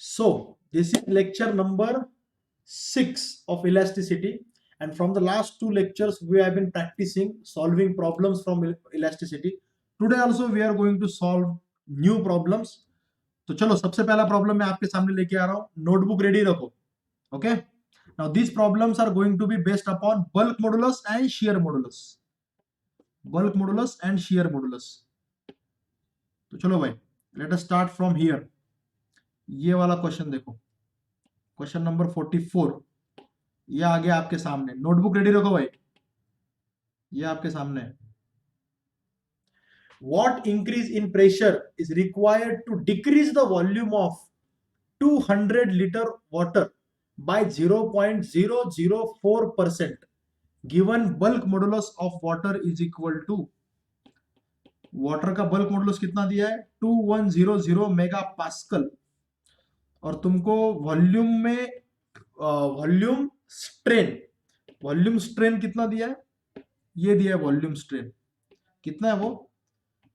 So this is lecture number 6 of elasticity, and from the last two lectures we have been practicing solving problems from elasticity. Today also we are going to solve new problems. तो चलो सबसे पहला problem मैं आपके सामने लेके आ रहा हूं, नोटबुक रेडी रखो. Okay, now these problems are going to be based upon bulk modulus and shear modulus. bulk modulus and shear modulus. तो चलो भाई, let us start from here. ये वाला क्वेश्चन देखो, क्वेश्चन नंबर 44. ये आ गया आपके सामने. नोटबुक रेडी रखो भाई, ये आपके सामने है. What increase in pressure is required to decrease the volume of 200 liter water by 0.004%? Given bulk modulus of water is equal to, water का बल्क मॉडुलस कितना दिया है 2100 मेगा पास्कल, और तुमको वॉल्यूम में वॉल्यूम स्ट्रेन कितना दिया है, ये दिया है वॉल्यूम स्ट्रेन. कितना है वो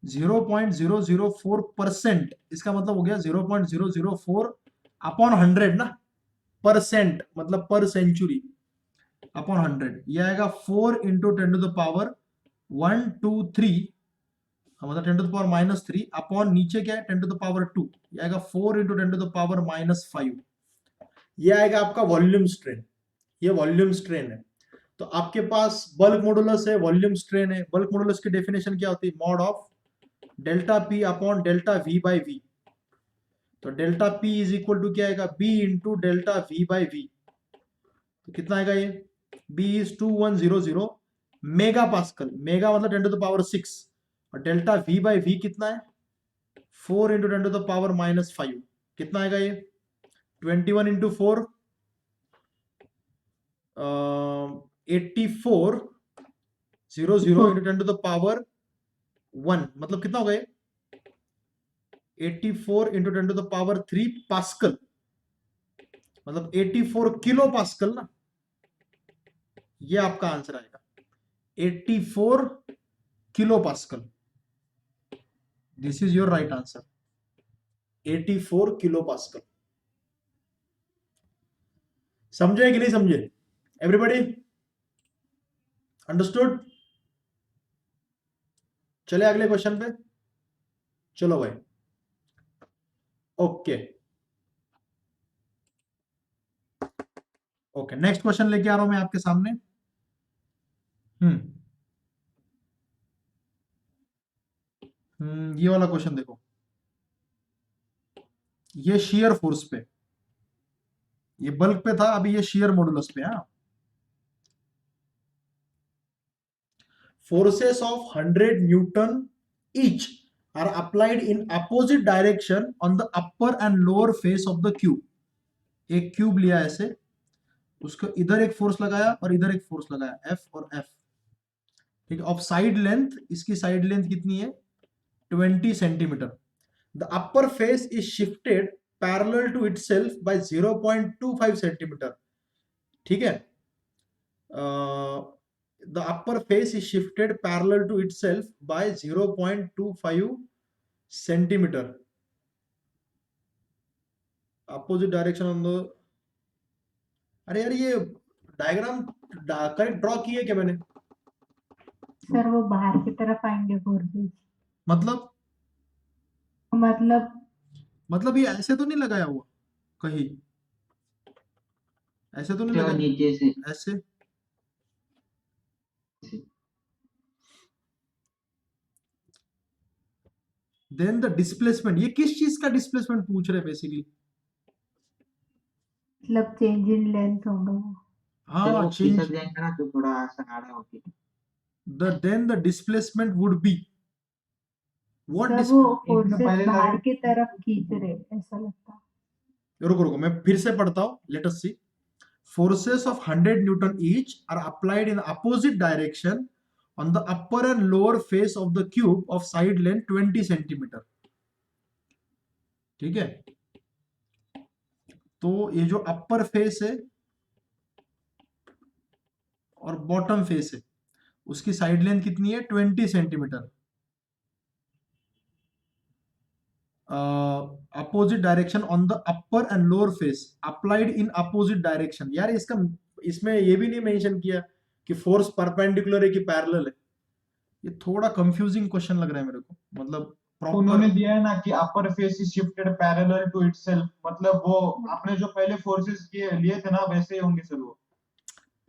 0.004%. इसका मतलब हो गया 0.004 अपॉन 100 ना, परसेंट मतलब पर सेंचुरी अपॉन 100. ये आएगा 4 इंटू 10 टू द पावर 123, मतलब 10 टू द पावर -3 अपॉन नीचे क्या है 10 टू द पावर 2. ये आएगा 4 इंटू 10 टू द पावर -5. ये आएगा आपका वॉल्यूम स्ट्रेन. ये वॉल्यूम स्ट्रेन है. तो आपके पास बल्क मॉडुलस है, वॉल्यूम स्ट्रेन है. बल्क मॉडुलस की डेफिनेशन क्या होती है, mod of delta P upon delta V by V. तो delta P is equal to क्या आएगा, B into delta V by V. तो कितना आएगा ये, B is 2100 mega pascal. Mega मतलब 10 टू द पावर 6, और डेल्टा वी बाई वी कितना है 4 इंटू 10 टू द पावर -5. कितना आएगा ये 21 into 4 8400 into 10 to the power 1, मतलब कितना होगा ये 84 into 10 to the power 3 pascal, मतलब 84 किलो पास्कल ना. ये आपका आंसर आएगा 84 kilo pascal. This is your right answer, 84 kilo pascal. समझे कि नहीं समझे, एवरीबॉडी अंडरस्टूड? चले अगले क्वेश्चन पे. चलो भाई, ओके ओके, नेक्स्ट क्वेश्चन लेके आ रहा हूं मैं आपके सामने. ये वाला क्वेश्चन देखो. ये शियर फोर्स पे, ये बल्क पे था, अभी ये शियर मॉडुलस पे. हाँ, forces of 100 Newton each are applied in opposite direction on the upper and lower face of the cube. एक क्यूब लिया ऐसे, उसको इधर एक फोर्स लगाया और इधर एक फोर्स लगाया, F और F. ठीक है, ऑफ साइड लेंथ, इसकी साइड लेंथ कितनी है 20 centimetre. The upper face is shifted parallel to itself by 0.25 centimetre. ठीक है, the upper face is shifted parallel to itself by 0.25 centimeter. Opposite direction on the, अरे यार ये डायग्राम करेक्ट ड्रॉ की है क्या मैंने? सर वो बाहर की तरफ आएंगे फोर्सेस. मतलब ये ऐसे तो नहीं लगाया हुआ कहीं, ऐसे तो नहीं लगाया, नीचे से ऐसे. देन द डिस्प्लेसमेंट, ये किस चीज का डिस्प्लेसमेंट पूछ रहे बेसिकली? मतलब चेंज इन लेंथ होगा वो. हाँ, चेंज. जाएंगे ना तो थोड़ा आड़ा होगी. then the displacement would be what? Sir वो फोर्सेस बाहर की तरफ खींच रहे ऐसा लगता. रुको मैं फिर से पढ़ता हूं. Let us see. Forces of 100 Newton each are applied in opposite direction on the upper and lower face of the cube of side length 20 centimeter. ठीक है, तो ये जो अपर फेस है और बॉटम फेस है, उसकी साइड लेंथ कितनी है 20 centimetre. Opposite direction on the upper and lower face applied in opposite direction. यार इसका इसमें ये भी नहीं मेंशन किया कि फोर्स परपेंडिकुलर है कि पैरेलल है। ये थोड़ा कंफ्यूजिंग क्वेश्चन लग रहा है मेरे को, मतलब उन्होंने प्रॉपर दिया है ना कि upper face is shifted parallel to itself, मतलब वो आपने जो पहले फोर्सेस लिए थे ना वैसे ही होंगे सर वो।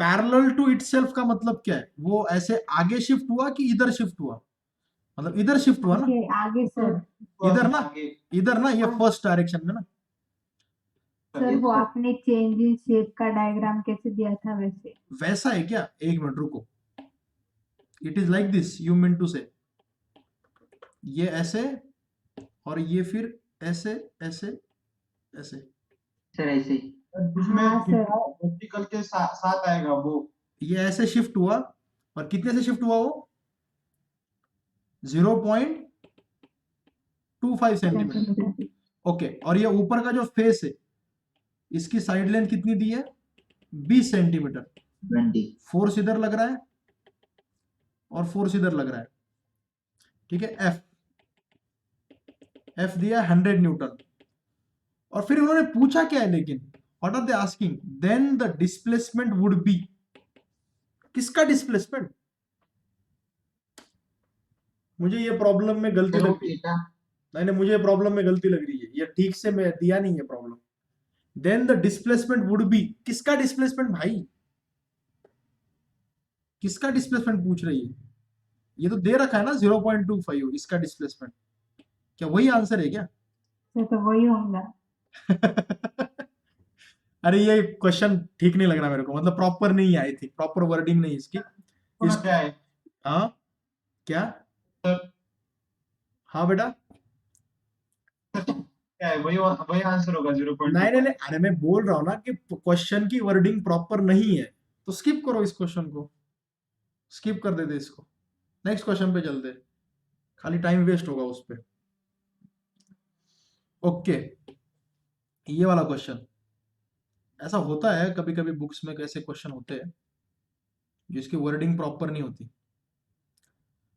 पैरेलल टू इटसेल्फ का मतलब क्या है? वो ऐसे आगे शिफ्ट हुआ कि इधर शिफ्ट हुआ? मतलब इधर शिफ्ट हुआ ना, ओके आगे सर। इधर ना, आगे इधर ना, ये हाँ। फर्स्ट डायरेक्शन में ना। सर वो आपने चेंज इन शेप का डायग्राम कैसे दिया था वैसे। वैसा है क्या? एक मिनट रुको। It is like this, you mean to say ये ऐसे और ये फिर ऐसे ऐसे ऐसे। सर ऐसे ही जिसमें हाँ सर। वर्टिकल के साथ आएगा वो। ये ऐसे शिफ्ट हुआ और कितने से शिफ्ट हुआ वो? 0.25 सेंटीमीटर। सेंटीमीटर। ओके, और ये ऊपर का जो फेस है इसकी साइड लेंथ कितनी दी है? 20 सेंटीमीटर। 20। फोर्स इधर लग रहा है और फोर्स इधर लग रहा है, ठीक है। एफ दिया 100 न्यूटन। और फिर उन्होंने पूछा क्या है लेकिन, what are they asking? Then the displacement would be. किसका डिस्प्लेसमेंट? मुझे ये प्रॉब्लम में गलती लग रही है। नहीं, मुझे प्रॉब्लम में गलती लग रही है, ये ठीक से मैं दिया नहीं है problem. Then the displacement would be, किसका डिस्प्लेसमेंट भाई? किसका डिस्प्लेसमेंट पूछ रही है? ये तो दे रखा है ना 0.25 इसका डिस्प्लेसमेंट। क्या वही आंसर है क्या? सर तो वही होगा। अरे ये क्वेश्चन ठीक नहीं लग रहा मेरे को, मतलब प्रॉपर नहीं आई थी, प्रॉपर वर्डिंग नहीं इसकी। क्या है हाँ क्या? हाँ बेटा, क्या है वही आंसर होगा 0.2। नहीं नहीं नहीं, अरे मैं बोल रहा हूँ ना कि क्वेश्चन की वर्डिंग प्रॉपर नहीं है, तो स्किप करो इस क्वेश्चन को, स्किप कर देते इसको, नेक्स्ट क्वेश्चन पे चलते, खाली टाइम वेस्ट होगा उस पर। ओके, ये वाला क्वेश्चन ऐसा होता है कभी कभी बुक्स में, कैसे क्वेश्चन होते हैं जिसकी वर्डिंग प्रॉपर नहीं होती।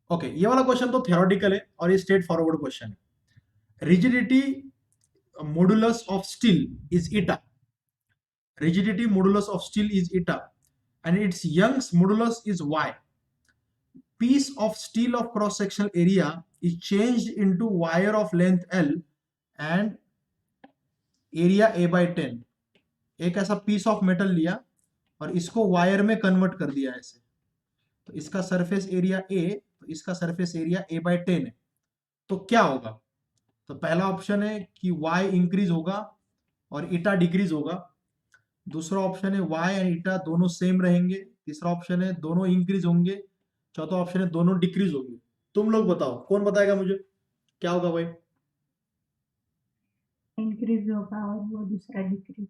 ओके, ये वाला क्वेश्चन तो थ्योरेटिकल है और ये स्ट्रेट फॉरवर्ड क्वेश्चन है। Rigidity modulus of steel is eta. Rigidity modulus of steel is eta and its Young's modulus is y. Piece of steel of cross sectional area is changed into wire of length L and area A by 10. एक ऐसा piece of metal लिया और इसको wire में convert कर दिया ऐसे, तो इसका सरफेस एरिया A, तो इसका सरफेस एरिया A by 10 है। तो क्या होगा? तो पहला ऑप्शन है कि y इंक्रीज होगा और ईटा डिक्रीज होगा। दूसरा ऑप्शन है y एंड ईटा दोनों सेम रहेंगे। तीसरा ऑप्शन है दोनों इंक्रीज होंगे। चौथा ऑप्शन है दोनों डिक्रीज होंगे। तुम लोग बताओ, कौन बताएगा मुझे क्या होगा भाई? इंक्रीज होगा और वो दूसरा डिक्रीज।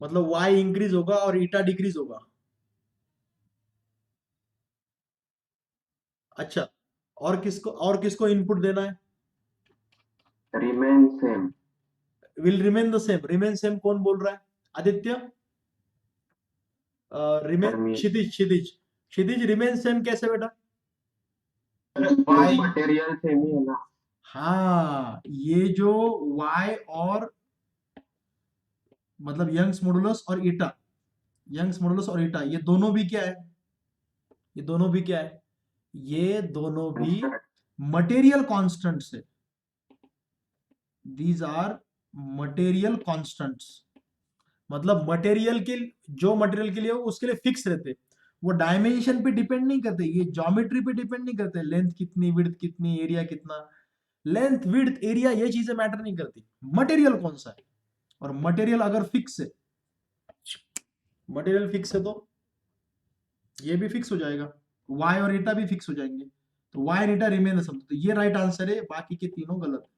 मतलब y इंक्रीज होगा और ईटा डिक्रीज होगा। अच्छा, और किसको इनपुट देना है? Remain same. Will remain the same. Remain same कौन बोल रहा है? आदित्य? रिमेन, क्षितिज क्षितिज क्षितिज रिमेन सेम कैसे बेटा? मटेरियल सेम ही है ना। हाँ, ये जो y और मतलब यंग्स मॉडुलस और ईटा, यंग्स मॉडुलस और ईटा, ये दोनों भी क्या है? ये दोनों भी क्या है? ये दोनों भी मटेरियल कांस्टेंट्स है। These are material constants. मतलब मटेरियल के, जो मटेरियल के लिए हो उसके लिए फिक्स रहते, वो डायमेंशन पे डिपेंड नहीं करते, ये ज्योमेट्री पे डिपेंड नहीं करते, लेंथ कितनी, विड्थ कितनी, एरिया कितना। लेंथ, विड्थ, एरिया ये चीजें मैटर नहीं करती, मटेरियल कौन सा है। और मटेरियल अगर फिक्स है, मटेरियल फिक्स है तो ये भी फिक्स हो जाएगा, y और ईटा भी फिक्स हो जाएंगे, तो y और ईटा रिमेन सम। तो ये राइट आंसर है, बाकी के तीनों गलत है।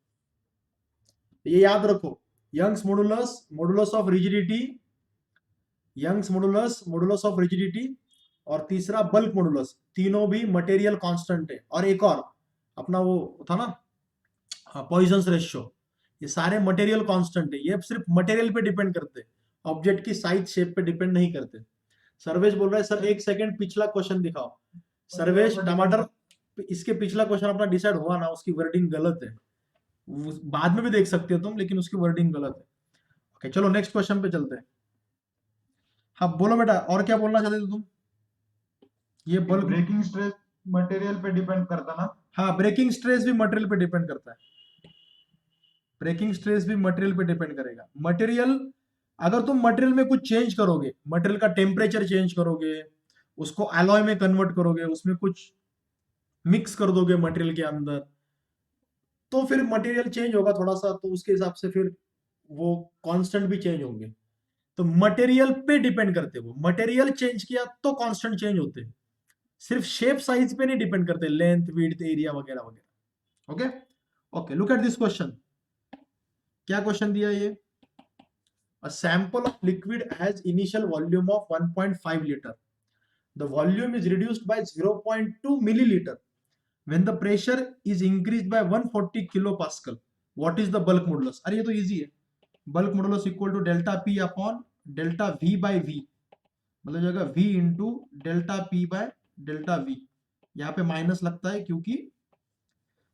ये याद रखो, Young's modulus, modulus of rigidity, Young's modulus, modulus of rigidity, और तीसरा बल्क मॉडुलस, तीनों भी मटेरियल कांस्टेंट है। और एक और अपना वो था ना पॉइजंस रेशियो, ये सारे मटेरियल कांस्टेंट है, ये सिर्फ मटेरियल पे डिपेंड करते हैं, ऑब्जेक्ट की साइज शेप पे डिपेंड नहीं करते। सर्वेश बोल रहा है सर एक सेकंड पिछला क्वेश्चन दिखाओ। सर्वेश टमाटर, इसके पिछला क्वेश्चन अपना डिसाइड हुआ ना, उसकी वर्डिंग गलत है, बाद में भी देख सकते हो तुम, लेकिन उसकी वर्डिंग गलत है। ओके चलो नेक्स्ट क्वेश्चन पे चलते हैं। हाँ बोलो बेटा, और क्या बोलना चाहते थे तुम? ये बल्क, ब्रेकिंग स्ट्रेस मटेरियल पे डिपेंड करता ना। हाँ ब्रेकिंग स्ट्रेस भी मटेरियल पे डिपेंड करता है। ब्रेकिंग स्ट्रेस भी मटेरियल पे डिपेंड करेगा। मटेरियल, अगर तुम मटेरियल में कुछ चेंज करोगे, मटेरियल का टेम्परेचर चेंज करोगे, उसको एलॉय में कन्वर्ट करोगे, उसमें कुछ मिक्स कर दोगे मटेरियल के अंदर, तो फिर मटेरियल चेंज होगा थोड़ा सा, तो उसके हिसाब से फिर वो कांस्टेंट भी चेंज होंगे। तो मटेरियल पे डिपेंड करते, वो मटेरियल चेंज किया तो कांस्टेंट चेंज होते हैं, सिर्फ शेप साइज पे नहीं डिपेंड करते, लेंथ विड्थ एरिया वगैरह वगैरह। Okay okay look at this question. क्या क्वेश्चन दिया ये? A sample of liquid has initial volume of 1.5 liter. The volume is reduced by 0.2 milliliter when the pressure is increased by 140 kilopascal. What is the bulk modulus? अरे ये तो easy है। bulk modulus equal to delta P upon delta V by V, मतलब जाएगा v into delta P by delta V. यहाँ पे minus लगता है क्योंकि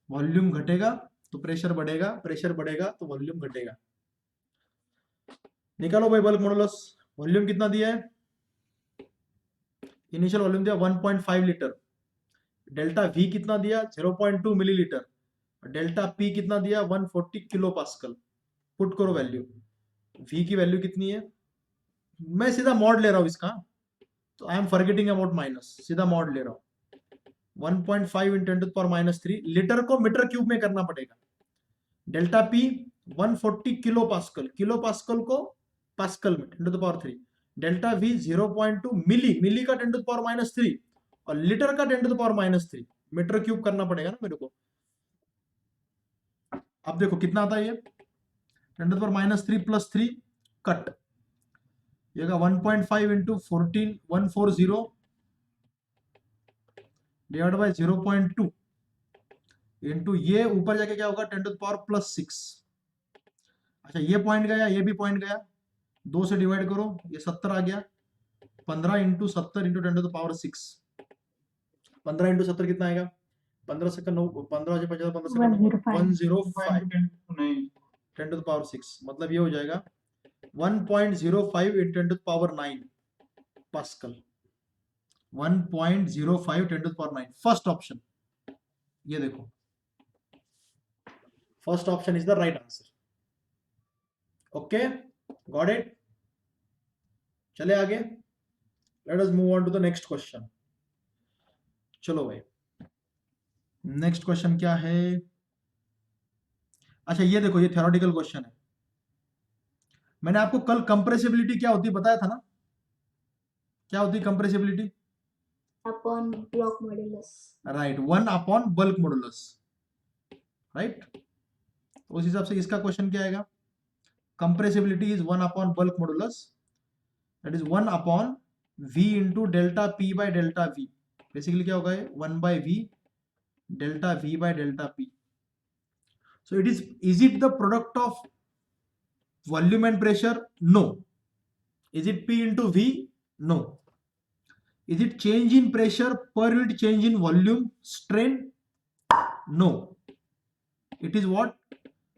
वॉल्यूम घटेगा तो प्रेशर बढ़ेगा, प्रेशर बढ़ेगा तो वॉल्यूम घटेगा। निकालो भाई बल्क मॉडुलस। वॉल्यूम कितना दिया है? इनिशियल वॉल्यूम दिया 1.5 लीटर। डेल्टा वी कितना दिया? 0.2 मिलीलीटर। डेल्टा पी कितना दिया? 140 किलो पास्कल। पुट करो वैल्यू। वी की वैल्यू कितनी है? मैं सीधा मॉड ले रहा हूं इसका, तो I am forgetting about minus, सीधा मॉड ले रहा हूं। 1.5 इन 10⁻³ लीटर को मीटर क्यूब में करना पड़ेगा। Delta P 140 kilo pascal, kilo pascal को पास्कल में 10⁻³ डेल्टा वी 0.2 मिली, मिली का 10⁻³ और लीटर का 10⁻³ मीटर क्यूब करना पड़ेगा ना मेरे को। अब देखो कितना आता है ये 10⁻³ प्लस 3 कट, ये 1.5 इंटू 140 डिवाइड बाय 0.2 इंटू ये ऊपर जाके क्या होगा 10⁻+6। अच्छा ये पॉइंट गया, ये भी पॉइंट गया, 2 से डिवाइड करो, ये 70 आ गया। 15 इंटू 70 इंटू 10⁻6, 15 इंटू 70 कितना आएगा? 15 सेकंड, 15 से 50, 15 सेकंड 105 10⁻6, मतलब ये हो जाएगा 1.05 इन 10⁻9 पास्कल। 1.05 10⁻9 first option. ये देखो first option is the right answer. Okay got it. चले आगे, let us move on to the next question. चलो भाई नेक्स्ट क्वेश्चन क्या है? अच्छा ये देखो, ये थ्योरेटिकल क्वेश्चन है। मैंने आपको कल कंप्रेसिबिलिटी क्या होती है बताया था ना? क्या होती है compressibility? Upon bulk modulus. Right, 1 upon bulk modulus. Right, उस हिसाब से इसका क्वेश्चन क्या आएगा? Compressibility is 1 upon bulk modulus, that is 1 upon v into delta P by delta V. Basically क्या होगा ये 1 by V delta V by delta P. So is it the product of volume and pressure? No. Is it p into V? No. Is it change in pressure per unit change in volume strain? No. It is what?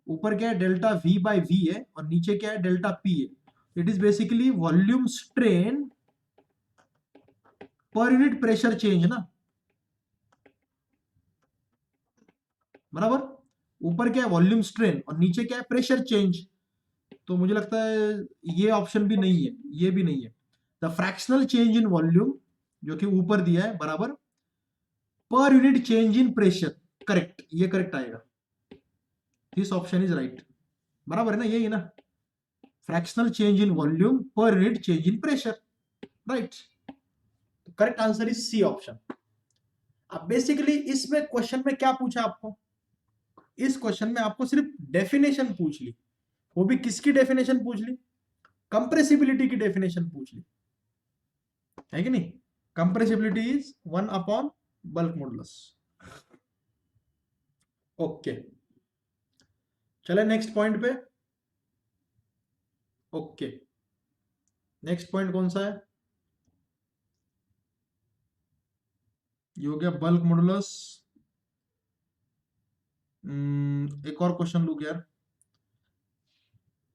ऊपर क्या है delta v by we है और नीचे क्या है delta p है। It is basically volume strain per unit pressure change ना, बराबर। ऊपर क्या है वॉल्यूम स्ट्रेन और नीचे क्या है प्रेशर चेंज। तो मुझे लगता है ये ऑप्शन भी नहीं है, ये भी नहीं है। The fractional change in volume जो कि ऊपर दिया है बराबर पर unit change in pressure, correct, ये करेक्ट आएगा। दिस ऑप्शन इज राइट, बराबर है ना, यही है ना, फ्रैक्शनल चेंज इन वॉल्यूम पर unit change in pressure, right. Correct answer is C option. अब बेसिकली इसमें क्वेश्चन में क्या पूछा आपको? इस क्वेश्चन में आपको सिर्फ डेफिनेशन पूछ ली, वो भी किसकी डेफिनेशन पूछ ली? कंप्रेसिबिलिटी की डेफिनेशन पूछ ली, है कि नहीं? Compressibility is 1 upon bulk modulus. Okay चले नेक्स्ट पॉइंट पे। ओके नेक्स्ट पॉइंट कौन सा है? ये हो गया बल्क मॉडुलस। एक और क्वेश्चन लूँ यार,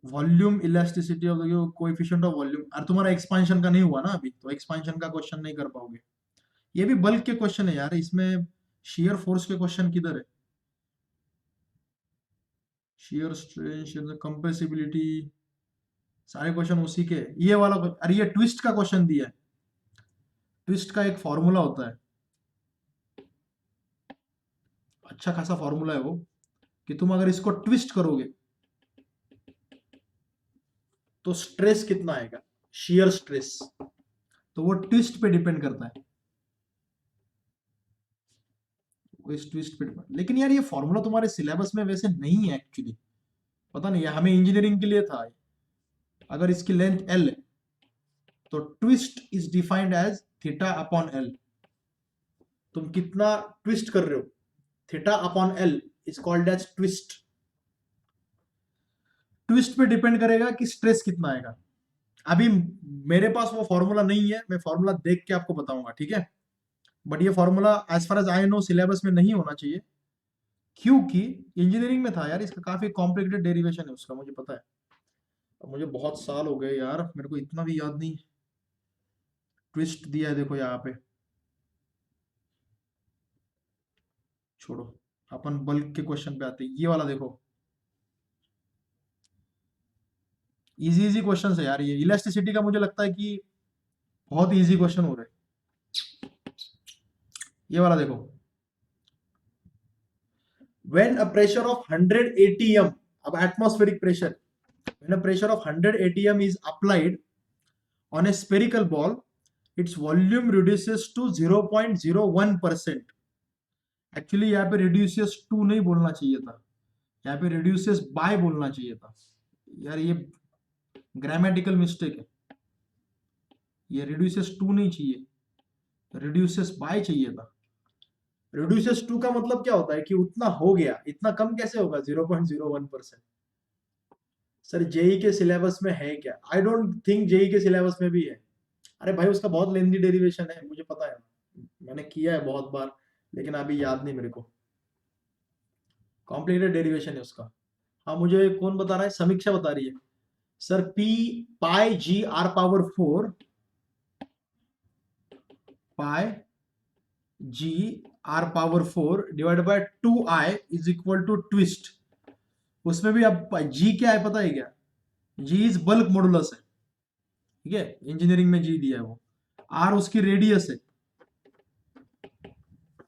volume elasticity of the coefficient of volume. और तुम्हारा एक्सपांशन का नहीं हुआ ना अभी, तो एक्सपांशन का क्वेश्चन नहीं कर पाओगे। ये भी बल्क के क्वेश्चन है यार, इसमें शियर फोर्स के क्वेश्चन किधर है? शियर स्ट्रेन, कंप्रेसिबिलिटी, सारे क्वेश्चन उसी के। ये वाला अरे ये ट्विस्ट का क्वेश्चन दिया है। ट्विस्ट का एक फॉर्मूला होता है, अच्छा खासा फॉर्मूला है वो, कि तुम अगर इसको ट्विस्ट करोगे तो स्ट्रेस कितना आएगा, शियर स्ट्रेस। तो वो ट्विस्ट पे डिपेंड करता है, वो इस ट्विस्ट पे डिपेंड। लेकिन यार ये फॉर्मूला तुम्हारे सिलेबस में वैसे नहीं है एक्चुअली, पता नहीं है, हमें इंजीनियरिंग के लिए था। अगर इसकी लेंथ L है तो twist is defined as theta upon L। तुम कितना ट्विस्ट कर रहे हो, theta upon L is called as twist. Twist पे डिपेंड करेगा कि स्ट्रेस कितना आएगा। अभी मेरे पास वो फॉर्मूला नहीं है, मैं फॉर्मूला देख के आपको बताऊंगा, ठीक है। बट ये formula as far as I know syllabus में नहीं होना चाहिए, क्योंकि इंजीनियरिंग में था यार, इसका काफी कॉम्प्लिकेटेड डेरिवेशन है उसका, मुझे पता है। अब मुझे बहुत साल हो गए यार, मेरे को इतना भी याद नहीं। ट्विस्ट दिया है देखो यहाँ पे, छोड़ो, अपन बल्क के क्वेश्चन पे आते हैं। ये वाला देखो, इजी इजी क्वेश्चन है यार। ये इलास्टिसिटी का मुझे लगता है कि बहुत इजी क्वेश्चन हो रहे हैं। ये वाला देखो, when a pressure of 100 atm, अब atmospheric pressure, when a pressure of 100 atm is applied on a spherical ball, its volume reduces to 0.01%। Actually यहाँ पे reduces to नहीं बोलना चाहिए था, यहाँ पे reduces by बोलना चाहिए था यार, ये ग्रामेटिकल मिस्टेक है। ये reduces to नहीं चाहिए, reduces by चाहिए था। reduces to का मतलब क्या होता है कि उतना हो गया, इतना कम कैसे होगा 0.01%। सर जेई के सिलेबस में है क्या? आई डोंट थिंक जेई के सिलेबस में भी है। अरे भाई उसका बहुत लेंथी डेरिवेशन है, मुझे पता है, मैंने किया है बहुत बार, लेकिन अभी याद नहीं मेरे को। कॉम्प्लिकेटेड डेरिवेशन है उसका। हाँ मुझे कौन बता रहा है, समीक्षा बता रही है sir, P pi G R power 4 pi G R power 4 divide by 2i is equal to twist. उसमें भी अब जी क्या है पता है क्या? जी इज बल्क मॉडुलस है, ठीक है, इंजीनियरिंग में जी दिया है वो। आर उसकी रेडियस है,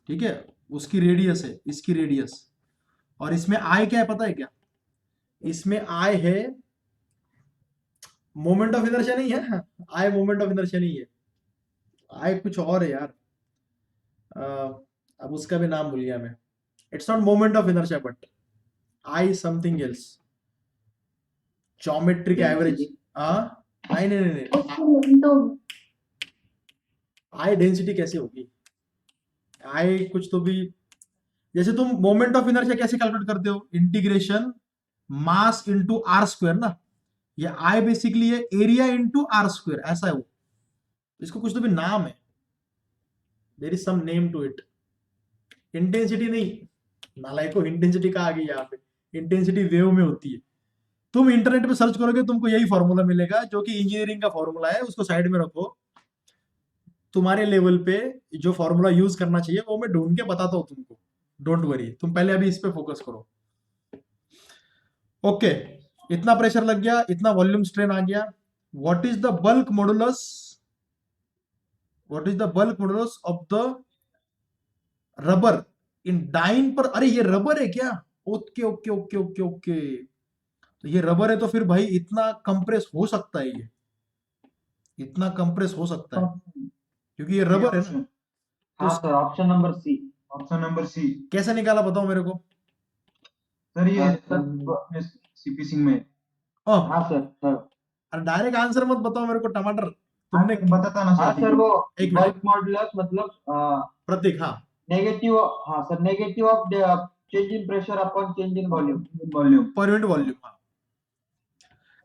ठीक है, उसकी रेडियस है, इसकी रेडियस। और इसमें आई क्या है पता है क्या? इसमें आई है मोमेंट ऑफ इनर्शिया नहीं है, आई मोमेंट ऑफ इनर्शिया नहीं है, आई कुछ और है यार। अब उसका भी नाम भूल गया मैं। It's not moment of inertia but I something else, geometric average. नहीं नहीं नहीं, तो आई डेंसिटी कैसे होगी? आई कुछ तो भी, जैसे तुम मोमेंट ऑफ इनर्शिया कैसे कैलकुलेट करते हो, integration mass into R square ना। ये आई बेसिकली है एरिया इनटू आर स्क्वायर, ऐसा है वो। इसको कुछ तो भी नाम है, there is some name to it. Intensity नहीं, नालायक को इंटेंसिटी कहा गई यहाँ पे, इंटेंसिटी वेव में होती है। तुम इंटरनेट पे सर्च करोगे तुमको यही फॉर्मूला मिलेगा, जो कि इंजीनियरिंग का फॉर्मूला है, उसको साइड में रखो। तुम्हारे लेवल पे जो फॉर्मूला यूज करना चाहिए वो मैं ढूंढ के बताता हूँ तुमको, डोंट वरी, तुम पहले अभी इस पे फोकस करो। ओके, इतना प्रेशर लग गया, इतना वॉल्यूम स्ट्रेन आ गया। What is the bulk modulus, what is the bulk modulus of the rubber in dyne per? अरे ये रबर है क्या? Okay okay okay okay okay, तो ये रबर है तो फिर भाई इतना कंप्रेस हो सकता है, ये इतना कंप्रेस हो सकता है क्योंकि ये रबर है ना। तो हाँ sir, option number C. Option number C. कैसे निकाला बताओ मेरे को? सर ये हाँ, सर। सीपी सिंह में। ओह, हाँ सर। अरे डायरेक्ट आंसर मत बताओ मेरे को, टमाटर तुमने बताता ना हाँ सर। सर, वो एक मिनट। बल्क मॉडुलस मतलब प्रतीक, हाँ नेगेटिव, हाँ sir, negative of change in pressure upon change in volume. Volume पर यूनिट वॉल्यूम, हाँ।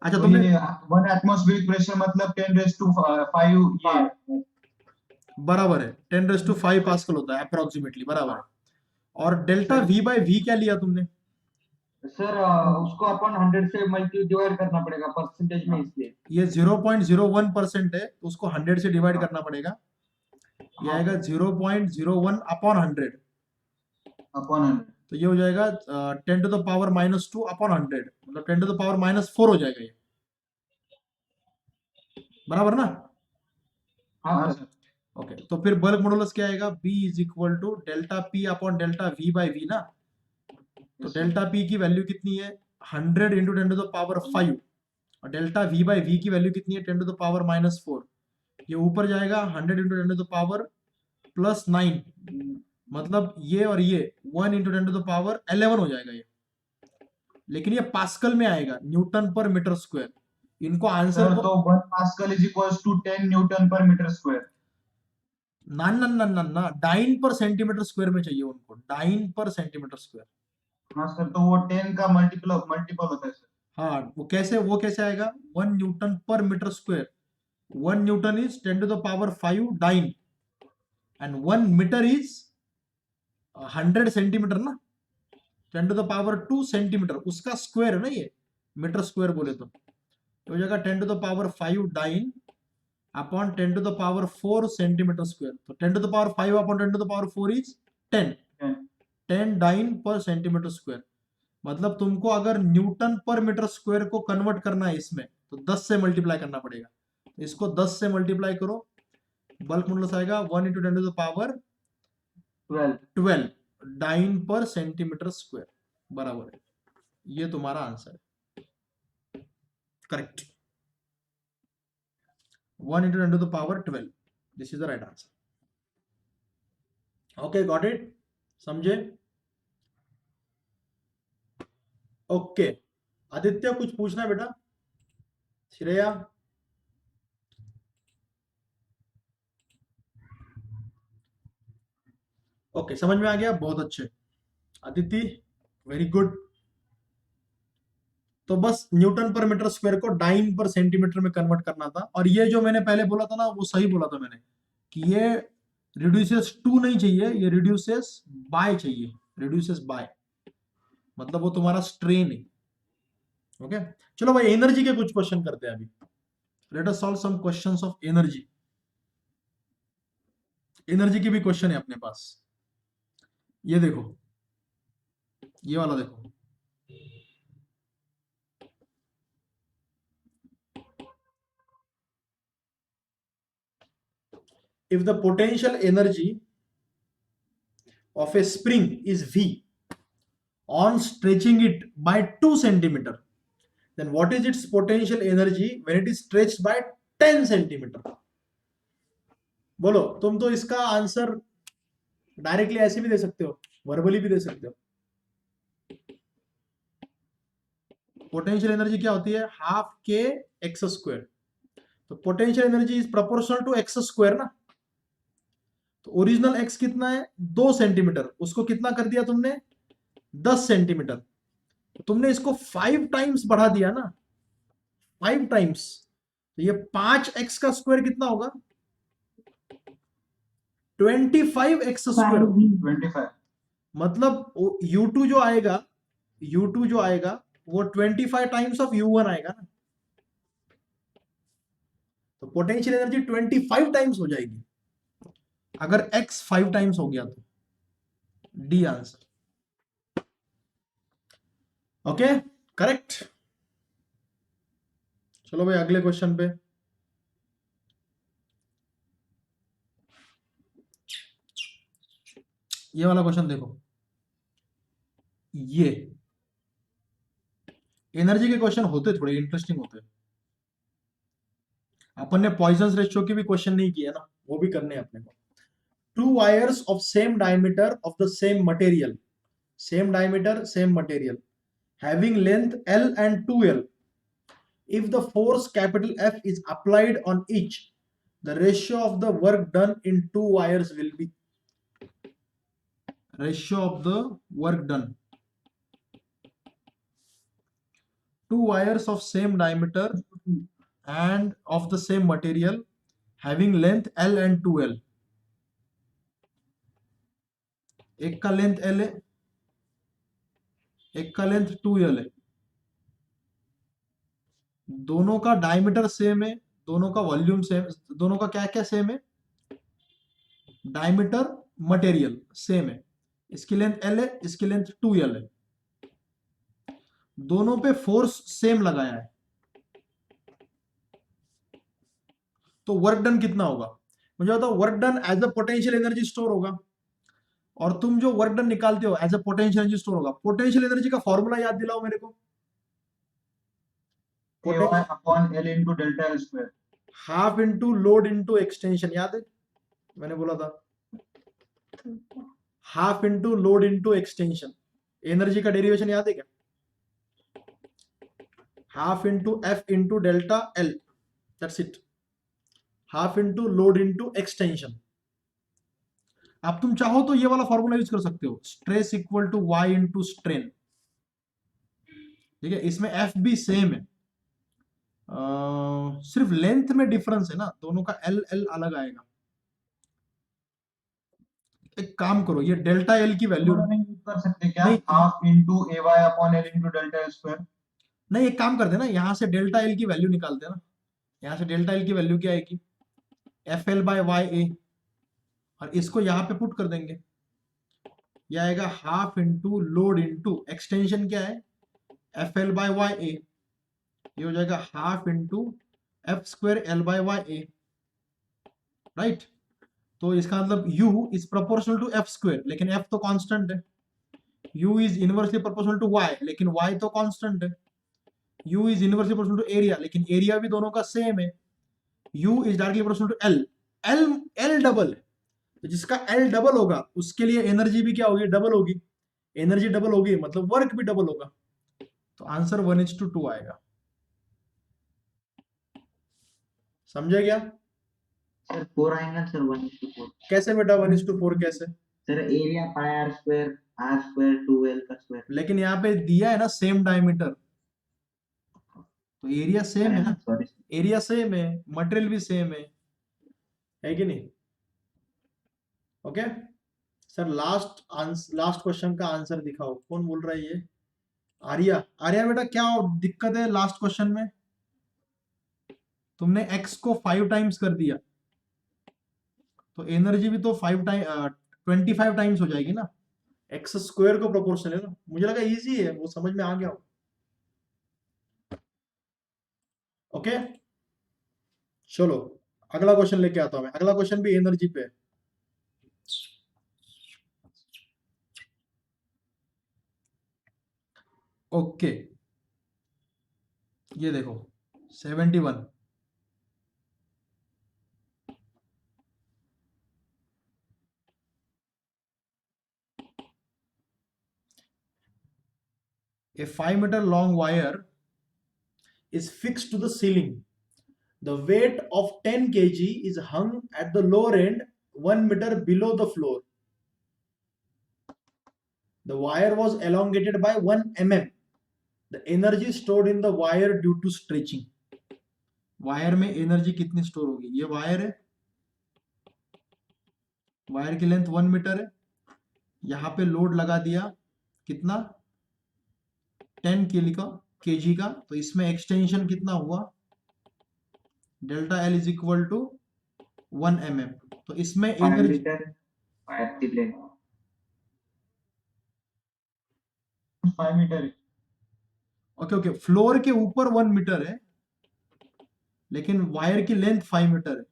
अच्छा तो तुमने ये 1 एटमॉस्फेरिक प्रेशर मतलब 10⁵ ये बराबर है, 10⁵ पास्कल होता है अप्रोक्सीमेटली, बराबर है। और डेल्टा v बाय v क्या लिया तुमने? सर उसको अपन 100 से मल्टी डिवाइड करना पड़ेगा परसेंटेज में, इसलिए ये 0.01% है, तो उसको 100 से डिवाइड हाँ। करना पड़ेगा। ये हाँ आएगा सर, 0.01 अपॉन 100, अपॉन 100। तो ये हो जाएगा 10 टू द पावर -2 अपॉन 100, मतलब 10 टू द पावर -4 हो जाएगा ये, बराबर ना? हाँ हाँ सर, सर। ओके, तो फिर बल्क मॉडुलस क्या आएगा? B is equal to delta P upon delta V by V ना। तो Yes, sir. डेल्टा P की वैल्यू कितनी है? 100 इंटू 10 टू द पावर 5, और डेल्टा V बाय V की वैल्यू कितनी है? 10 टू द पावर -4। ये ऊपर जाएगा 100 इंटू 10 टू द पावर +9, मतलब ये और ये 1 इंटू 10 टू द पावर 11 हो जाएगा ये, लेकिन ये पास्कल में आएगा, न्यूटन पर मीटर स्क्वायर। इनको आंसर सर को तो 1 pascal is equals to 10 newton per metre square. ना ना ना ना ना, डाइन पर सेंटीमीटर स्क्वायर में चाहिए उनको, डाइन पर सेंटीमीटर स्क्वायर। हाँ सर, तो वो 10 का मल्टीपल होता है सर। हाँ, वो कैसे आएगा? 1 newton per metre square, 1 newton is 10 to the power 5 dyne, and 1 metre is 100 centimetre ना, 10 टू द पावर 2 सेंटीमीटर, उसका स्क्वायर है ना ये, मीटर स्क्वायर बोले तो हो जाएगा 10 to the power 5 dyne upon 10 to the power 4 centimetre square. तो 10 to the power 5 upon 10 to the power 4 is 10, 10 dyne per centimetre square. मतलब तुमको अगर न्यूटन पर मीटर स्क्वायर को कन्वर्ट करना है इसमें, तो 10 से मल्टीप्लाई करना पड़ेगा। तो इसको 10 से मल्टीप्लाई करो, बल्क मॉडुलस आएगा 1 into 10 to the power 12 dyne per centimetre square, बराबर है। ये तुम्हारा आंसर है, correct. 1 into 10 to the power 12, this is the right answer. Okay, got it? समझे? ओके, आदित्य कुछ पूछना है बेटा? श्रेया? ओके, समझ में आ गया, बहुत अच्छे। Aditi, very good. तो बस न्यूटन पर मीटर स्क्वायर को डाइन पर सेंटीमीटर में कन्वर्ट करना था, और ये जो मैंने पहले बोला था ना, वो सही बोला था मैंने, कि ये रिड्यूसेस टू नहीं चाहिए, ये रिड्यूसेस बाय चाहिए, रिड्यूसेस बाय, मतलब वो तुम्हारा स्ट्रेन है। ओके, चलो भाई एनर्जी के कुछ क्वेश्चन करते हैं अभी। Let us solve some questions of energy. Energy की भी क्वेश्चन है अपने पास। ये देखो, ये वाला देखो, if the potential energy of a spring is V on stretching it by 2 centimeter, then what is its potential energy when it is stretched by 10 centimeter? बोलो, तुम तो इसका आंसर डायरेक्टली ऐसे भी दे सकते हो, वर्बली भी दे सकते हो। पोटेंशियल एनर्जी क्या होती है? Half K X square. तो potential energy is proportional to X square ना। तो ओरिजिनल एक्स कितना है? 2 सेंटीमीटर, उसको कितना कर दिया तुमने? 10 सेंटीमीटर। तो तुमने इसको 5 टाइम्स बढ़ा दिया ना, 5 टाइम्स। तो ये 5x का स्क्वायर कितना होगा? 25x square. 25। मतलब U2 जो आएगा, U2 जो आएगा वो 25 टाइम्स ऑफ U1 आएगा ना। तो पोटेंशियल एनर्जी 25 टाइम्स हो जाएगी अगर x 5 टाइम्स हो गया तो। D answer. Okay, correct. चलो भाई अगले क्वेश्चन पे। ये वाला क्वेश्चन देखो, ये एनर्जी के क्वेश्चन होते थोड़े इंटरेस्टिंग होते। अपन ने पॉइजन रेशियो के भी क्वेश्चन नहीं किया ना, वो भी करने हैं अपने को। To wires of same diameter of the same material, same diameter, same material, having length L and 2L. If the force capital F is applied on each, the ratio of the work done in two wires will be. Ratio of the work done. Two wires of same diameter and of the same material, having length L and 2L. एक का length L है, एक का length 2L है, दोनों का diameter same है, दोनों का वॉल्यूम सेम, दोनों का क्या क्या सेम है, डायमीटर मटेरियल सेम है। इसकी लेंथ L है, इसकी लेंथ 2L है, दोनों पे फोर्स सेम लगाया है, तो वर्क डन कितना होगा? मुझे बताओ, work done as a potential energy store होगा, और तुम जो वर्क डन निकालते हो as a potential energy store होगा। पोटेंशियल एनर्जी का फॉर्मूला याद दिलाओ मेरे को। AY upon L into delta L square. Half into load into extension, याद है मैंने बोला था, half into load into extension. Energy का डेरिवेशन याद है क्या? Half into F into delta L, that's it. Half into load into extension. अब तुम चाहो तो ये वाला फॉर्मूला यूज कर सकते हो, stress equal to Y into strain. ठीक है, इसमें एफ भी सेम है, सिर्फ लेंथ में डिफरेंस है ना, दोनों का एल एल अलग आएगा। एक काम करो, ये डेल्टा एल की वैल्यू नहीं यूज कर सकते क्या? नहीं। Half into AY upon L into delta L square. नहीं, एक काम करते ना, यहां से डेल्टा एल की वैल्यू निकालते हैं ना। यहां से डेल्टा एल की वैल्यू क्या आएगी? F L by Y A, और इसको यहां पे पुट कर देंगे, यह आएगा half into load into extension क्या है, F L by Y A, ये हो जाएगा half into F square L by Y A, right. तो इसका मतलब u is proportional to F square, लेकिन f तो कांस्टेंट है। u is inversely proportional to y, लेकिन y तो कांस्टेंट है। u is inversely proportional to area, लेकिन एरिया भी दोनों का सेम है। u is directly proportional to l, l double है, तो जिसका l डबल होगा उसके लिए एनर्जी भी क्या होगी? डबल होगी। एनर्जी डबल होगी मतलब वर्क भी डबल होगा, तो आंसर 1:2 आएगा। समझे क्या? सर 4 आएगा सर 1:4। कैसे बेटा 1:4 कैसे? Sir area pi R square 2L का स्क्वायर। लेकिन यहाँ पे दिया है ना सेम डायमीटर, तो एरिया सेम है ना, सॉरी एरिया सेम है, मटेरियल भी सेम है कि नहीं? ओके सर, लास्ट क्वेश्चन का आंसर दिखाओ, कौन बोल रहा है ये? आर्या। आर्या बेटा क्या दिक्कत है लास्ट क्वेश्चन में? तुमने x को 5 टाइम्स कर दिया, तो एनर्जी भी तो 25 टाइम्स हो जाएगी ना, x स्क्वायर को प्रोपोर्शनल है ना। मुझे लगा इजी है, वो समझ में आ गया हो। ओके चलो अगला क्वेश्चन लेके आता हूं मैं। अगला क्वेश्चन भी एनर्जी पे है। ओके ये देखो 71, a 5-meter long wire is fixed to the ceiling. The weight of 10 kg is hung at the lower end 1 meter below the floor. The wire was elongated by 1 mm. The energy stored in the wire due to stretching. Wire में energy कितनी store होगी? ये wire है, wire की length 1 metre है, यहाँ पे load लगा दिया कितना? 10 kg का, तो इसमें एक्सटेंशन कितना हुआ? Delta L is equal to 1 mm। तो इसमें एनर्जी 5 मीटर है। ओके फ्लोर के ऊपर 1 मीटर है, लेकिन वायर की लेंथ 5 मीटर है।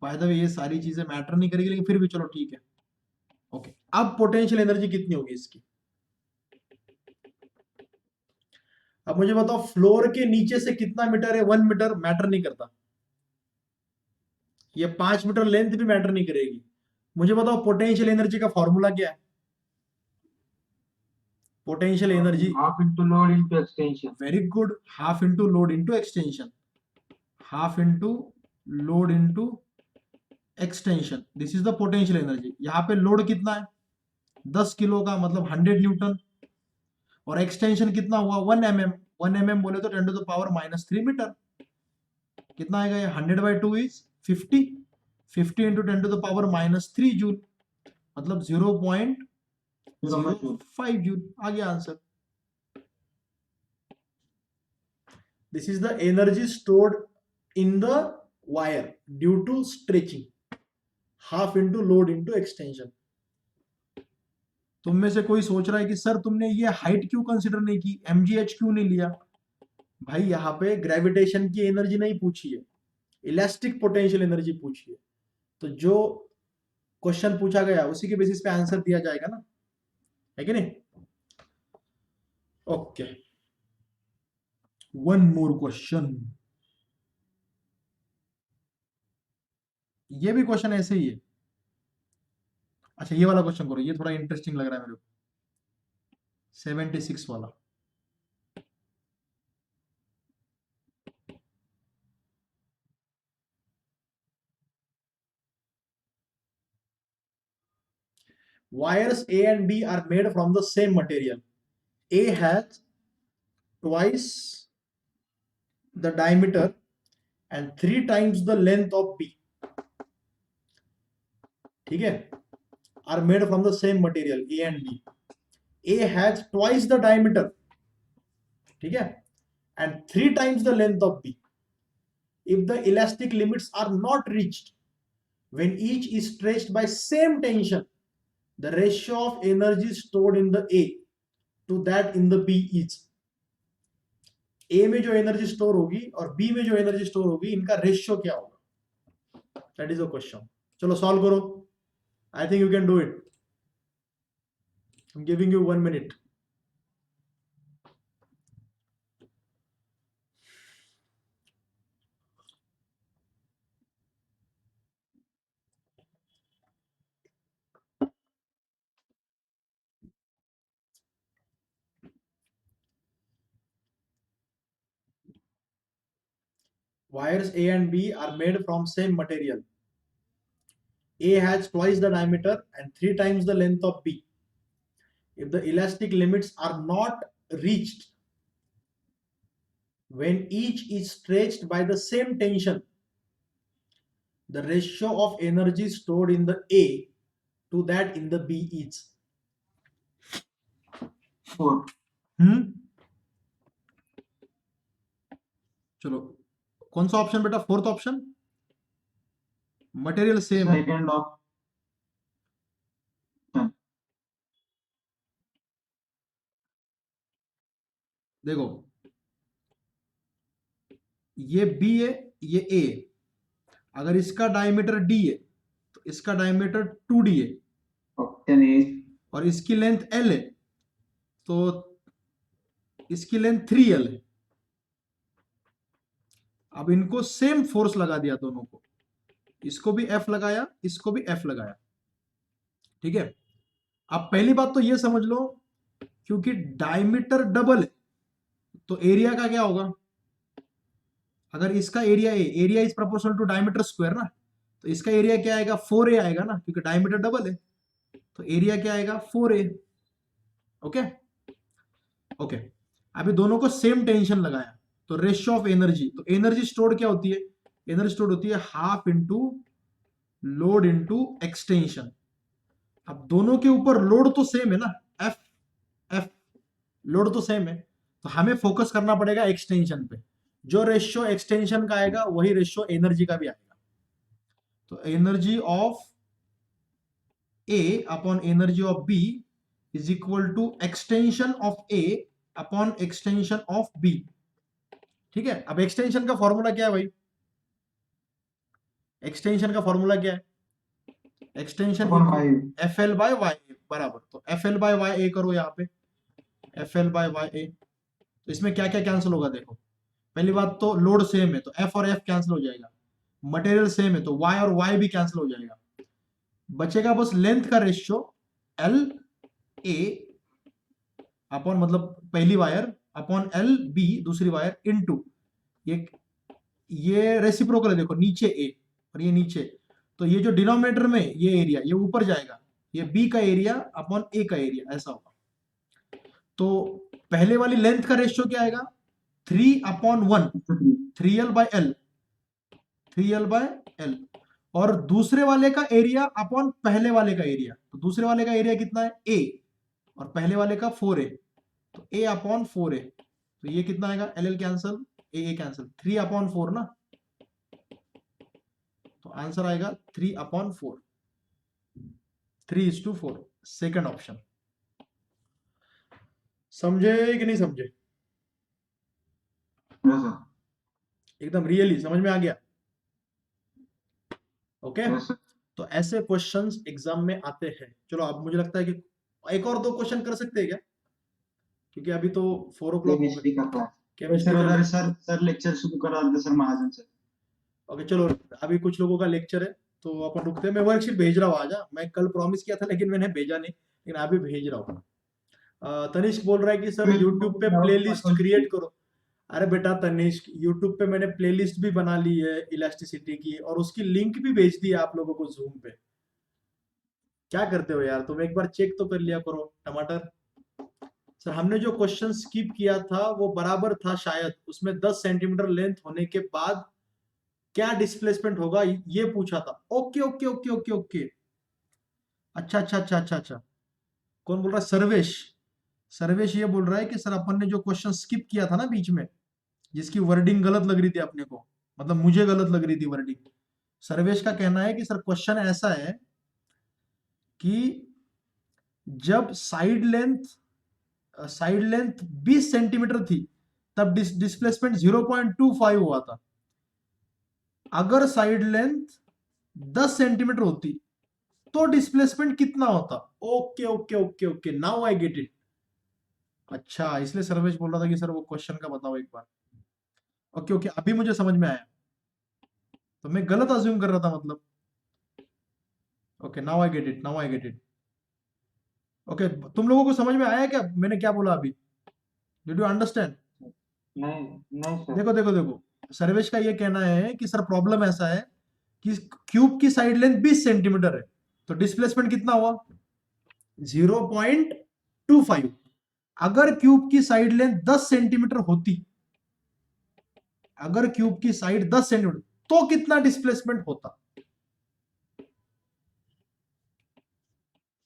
बाय द वे ये सारी चीजें मैटर नहीं करेगी, लेकिन फिर भी चलो ठीक है। ओके अब पोटेंशियल एनर्जी कितनी होगी इसकी? अब मुझे बताओ फ्लोर के नीचे से कितना मीटर है? 1 मीटर मैटर नहीं करता, ये 5 मीटर लेंथ भी मैटर नहीं करेगी। मुझे बताओ पोटेंशियल एनर्जी का फॉर्मूला क्या है? Potential energy half into load into extension. Very good, half into load into extension, half into load into extension, this is the potential energy. यहाँ पे लोड कितना है? 10 किलो का, मतलब 100 न्यूटन, और एक्सटेंशन कितना हुआ? 1 mm। 1 mm बोले तो 10⁻³ मीटर। कितना आएगा ये? 100/2 इज 50, 50 × 10⁻³ जूल। मतलब 0.05 0.05 जूल। आ गया answer. This is the energy stored in the wire due to stretching, half into load into extension. तुम में से कोई सोच रहा है कि सर तुमने ये हाइट क्यों कंसिडर नहीं की, mgh क्यों नहीं लिया? भाई यहाँ पे ग्रेविटेशन की एनर्जी नहीं पूछी है, इलास्टिक पोटेंशियल एनर्जी पूछी है। तो जो क्वेश्चन पूछा गया उसी के बेसिस पे आंसर दिया जाएगा ना, है कि नहीं? Okay, one more question. ये भी क्वेश्चन ऐसे ही है। अच्छा ये वाला क्वेश्चन करो, ये थोड़ा इंटरेस्टिंग लग रहा है मेरे को। 76 वाला। Wires A and B are made from the same material. A has twice the diameter and 3 times the length of B. ठीक है? Are made from the same material A and B. A has twice the diameter, ठीक है, and 3 times the length of B. If the elastic limits are not reached when each is stretched by same tension, the ratio of energy stored in the A to that in the B is. A में जो energy store होगी और B में जो energy store होगी, इनका ratio क्या होगा? That is a question. चलो सॉल्व करो। I think you can do it. I am giving you 1 minute. Wires A and B are made from same material. A has twice the diameter and 3 times the length of B. If the elastic limits are not reached when each is stretched by the same tension, the ratio of energy stored in the A to that in the B is. 4 चलो कौन सा option बेटा? Fourth option. Material same है। Second option. देखो ये B है, ये A है। अगर इसका डायमीटर D है तो इसका डायमीटर 2D है ऑप्शन ए। और इसकी लेंथ L है तो इसकी लेंथ 3L है। अब इनको सेम फोर्स लगा दिया दोनों को, इसको भी F लगाया, इसको भी F लगाया, ठीक है। अब पहली बात तो ये समझ लो, क्योंकि डायमीटर डबल है तो एरिया का क्या होगा? अगर इसका area area is proportional to diameter square ना, तो इसका एरिया क्या आएगा? 4A आएगा ना, क्योंकि डायमीटर डबल है तो एरिया क्या आएगा? 4A। ओके ओके, अभी दोनों को सेम टेंशन लगाया तो रेशियो ऑफ एनर्जी, तो एनर्जी स्टोर्ड क्या होती है? एनर्जी स्टोर्ड होती है half into load into extension. अब दोनों के ऊपर लोड तो सेम है ना, एफ एफ लोड तो सेम है, तो हमें फोकस करना पड़ेगा एक्सटेंशन पे। जो रेशियो एक्सटेंशन का आएगा वही रेशियो एनर्जी का भी आएगा। तो energy of A upon energy of B is equal to extension of A upon extension of B, ठीक है। अब एक्सटेंशन का फॉर्मूला क्या है भाई? एक्सटेंशन का फॉर्मूला क्या है? Extension F L by Y A बराबर, तो F L by Y A करो यहाँ पे, F L by Y A. तो इसमें क्या क्या कैंसिल होगा? देखो पहली बात तो लोड सेम है तो एफ और एफ कैंसिल हो जाएगा, मटेरियल सेम है तो वाई और वाई भी कैंसिल हो जाएगा, बचेगा बस लेंथ का रेशियो एल ए अपॉन, मतलब पहली वायर अपॉन एल बी दूसरी वायर इनटू ये रेसिप्रोकल है, देखो नीचे ए और ये नीचे, तो ये जो डिनोमिनेटर में ये एरिया ये ऊपर जाएगा, ये बी का एरिया अपॉन ए का एरिया ऐसा होगा। तो पहले वाली लेंथ का रेशियो क्या आएगा? 3/1 3L by L 3L by L, और दूसरे वाले का एरिया अपॉन पहले वाले का एरिया। तो दूसरे वाले का एरिया कितना है a, और पहले वाले का 4a, तो a अपॉन 4a, तो ये कितना आएगा, एल कैंसिल, ए कैंसिल, 3 अपॉन 4 ना, तो आंसर आएगा 3 अपॉन 4, 3:4, सेकंड ऑप्शन। समझे कि नहीं समझे? यस सर, एकदम रियली समझ में आ गया? Okay yes sir. तो ऐसे क्वेश्चंस एग्जाम में आते हैं। चलो अब मुझे लगता है कि एक और 2 क्वेश्चन कर सकते हैं क्या, क्योंकि अभी तो 4 o'clock हो केमिस्ट्री का क्लास गया। सर, उधर सर लेक्चर शुरू करा देते सर महाजन सर। ओके चलो, अभी कुछ लोगों का लेक्चर है तो अपन रुकते हैं। मैं वर्कशीट भेज रहा हूँ आज। मैं कल प्रॉमिस किया था लेकिन मैंने भेजा नहीं, लेकिन अभी भेज रहा हूँ। तनिष्क बोल रहा है कि सर यूट्यूब पे प्लेलिस्ट क्रिएट करो। अरे बेटा तनिष्क, यूट्यूब पे मैंने प्लेलिस्ट भी बना ली है इलास्टिसिटी की, और उसकी लिंक भी भेज दी है आप लोगों को जूम पे। क्या करते हो यार तुम, एक बार चेक तो कर लिया करो। टमाटर सर, हमने जो क्वेश्चन स्किप किया था वो बराबर था शायद, उसमें 10 सेंटीमीटर लेंथ होने के बाद क्या डिस्प्लेसमेंट होगा ये पूछा था। Okay okay okay okay okay, अच्छा अच्छा अच्छा अच्छा अच्छा। कौन बोल रहा है? सर्वेश। सर्वेश ये बोल रहा है कि सर अपन ने जो क्वेश्चन स्किप किया था ना बीच में, जिसकी वर्डिंग गलत लग रही थी अपने को, मतलब मुझे गलत लग रही थी वर्डिंग। सर्वेश का कहना है कि सर क्वेश्चन ऐसा है कि जब साइड लेंथ 20 सेंटीमीटर थी तब डिस्प्लेसमेंट 0.25 हुआ था। अगर साइड लेंथ 10 सेंटीमीटर होती तो डिस्प्लेसमेंट कितना होता? Okay okay okay okay, now I get it. अच्छा, इसलिए सर्वेश बोल रहा था कि सर वो क्वेश्चन का बताओ एक बार। ओके ओके, अभी मुझे समझ में आया, तो मैं गलत अज्यूम कर रहा था मतलब। Okay, now I get it, now I get it. Okay, तुम लोगों को समझ में आया क्या मैंने क्या बोला अभी? Did you understand? नहीं नहीं सर। देखो देखो देखो, सर्वेश का ये कहना है कि सर प्रॉब्लम ऐसा है कि क्यूब की साइड लेंथ 20 सेंटीमीटर है, तो डिस्प्लेसमेंट कितना हुआ? 0.25। अगर क्यूब की साइड लेंथ 10 सेंटीमीटर होती, अगर क्यूब की साइड 10 सेंटीमीटर, तो कितना डिस्प्लेसमेंट होता?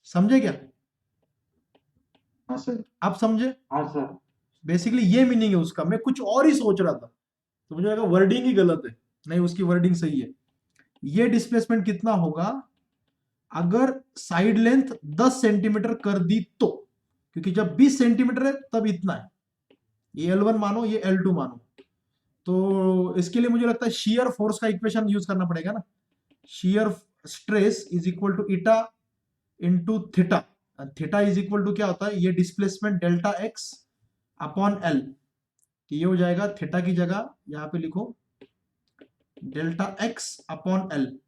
समझे क्या? हाँ सर। आप समझे? हाँ सर। बेसिकली ये मीनिंग है उसका। मैं कुछ और ही सोच रहा था तो मुझे लगा वर्डिंग ही गलत है। नहीं, उसकी वर्डिंग सही है। ये डिस्प्लेसमेंट कितना होगा अगर साइड लेंथ 10 सेंटीमीटर कर दी तो, क्योंकि जब 20 सेंटीमीटर है तब इतना है। ये L1 मानो, ये L2 मानो। तो इसके लिए मुझे लगता है शियर फोर्स का इक्वेशन यूज करना पड़ेगा ना। Shear stress is equal to eta into theta. Theta is equal to क्या होता है? ये displacement delta X upon L. ये हो जाएगा थीटा की जगह यहां पे लिखो डेल्टा एक्स अपॉन एल।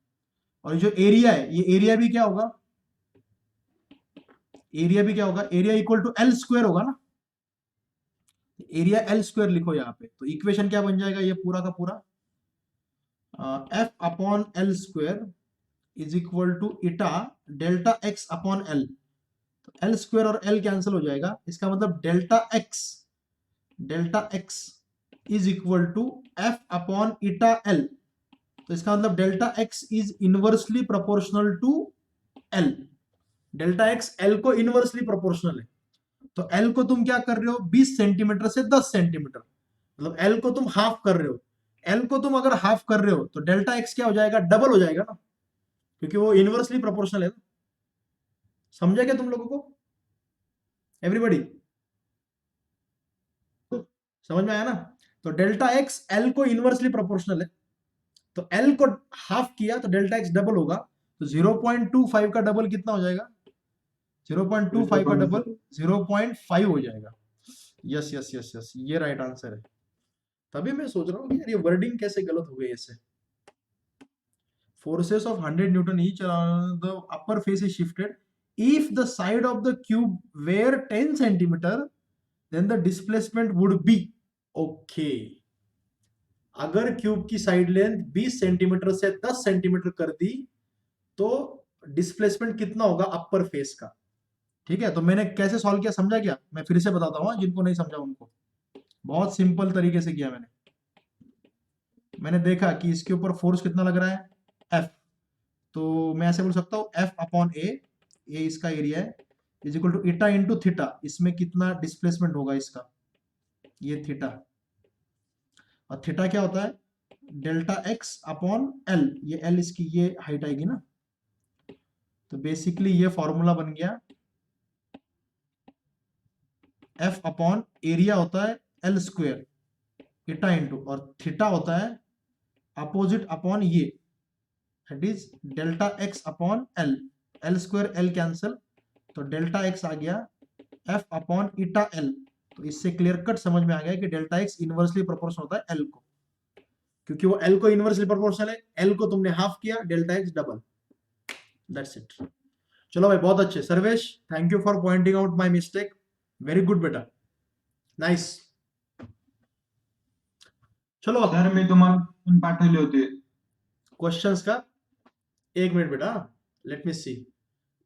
और जो एरिया है, ये एरिया भी क्या होगा? एरिया भी क्या होगा? Area equal to L square होगा ना। एरिया एल स्क्वायर लिखो यहाँ पे, तो इक्वेशन क्या बन जाएगा ये पूरा का पूरा? F upon L square is equal to eta delta X upon L. तो एल स्क्वायर और एल कैंसिल हो जाएगा, इसका मतलब delta X is equal to F upon eta L. तो इसका मतलब delta X is inversely proportional to L. Delta X L को इनवर्सली प्रोपोर्शनल है। तो एल को तुम क्या कर रहे हो? 20 सेंटीमीटर से 10 सेंटीमीटर, मतलब एल को तुम हाफ कर रहे हो। एल को तुम अगर हाफ कर रहे हो तो डेल्टा एक्स क्या हो जाएगा? डबल हो जाएगा ना, क्योंकि वो इनवर्सली प्रोपोर्शनल है ना। समझा क्या तुम लोगों को? एवरीबॉडी समझ में आया ना? तो डेल्टा एक्स एल को इनवर्सली प्रोपोर्शनल है, तो एल को हाफ किया तो डेल्टा एक्स डबल होगा। तो 0.25 का डबल कितना हो जाएगा? 0.25 का डबल 0.5 हो जाएगा। यस यस यस यस, ये राइट आंसर है। तभी मैं सोच रहा हूँ कि यार ये वर्डिंग कैसे गलत हो गई ऐसे। Forces of 100 Newton each around the upper face is shifted. If the side of the cube were 10 centimeter, then the displacement would be okay. अगर क्यूब की साइड लेंथ 20 सेंटीमीटर से 10 सेंटीमीटर कर दी तो डिस्प्लेसमेंट कितना होगा अपर फेस का? ठीक है, तो मैंने कैसे सॉल्व किया समझा क्या? मैं फिर से बताता हूँ जिनको नहीं समझा उनको। बहुत सिंपल तरीके से किया मैंने देखा कि इसके ऊपर फोर्स कितना लग रहा है? F। तो मैं ऐसे बोल सकता हूँ एफ अपॉन ए इसका एरिया है, इज इक्वल टू इटा इंटू थीटा, इसमें कितना डिस्प्लेसमेंट होगा इसका, ये थीटा, और थीटा क्या होता है डेल्टा एक्स अपॉन एल, ये एल इसकी ये हाइट आएगी ना, तो बेसिकली ये फॉर्मूला बन गया एफ अपॉन एरिया होता है एल स्क्वेयर इटा इंटू, और थीटा होता है अपोजिट अपॉन ये, that is delta X upon L, L square L cancel, तो डेल्टा एक्स आ गया एफ अपॉन इटा एल। तो इससे क्लियर कट समझ में आ गया कि डेल्टा एक्स इनवर्सली प्रोपोर्शनल होता है एल को, क्योंकि वो एल को इनवर्सली प्रोपोर्शनल है, एल को तुमने हाफ किया, delta x double, that's it. चलो भाई बहुत अच्छे Sarvesh, thank you for pointing out my mistake, very good बेटा, नाइस। चलो सर मी तुम्हाला पाठवले होते क्वेश्चंस का, एक मिनट बेटा, लेट मी सी।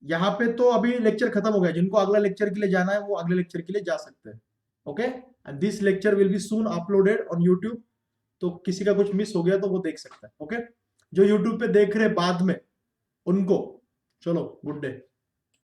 यहाँ पे तो अभी लेक्चर खत्म हो गया, जिनको अगला लेक्चर के लिए जाना है वो अगले लेक्चर के लिए जा सकते हैं, okay, and this lecture will be soon uploaded on YouTube, तो किसी का कुछ मिस हो गया तो वो देख सकता है, ओके। जो यूट्यूब पे देख रहे बाद में उनको चलो गुड डे।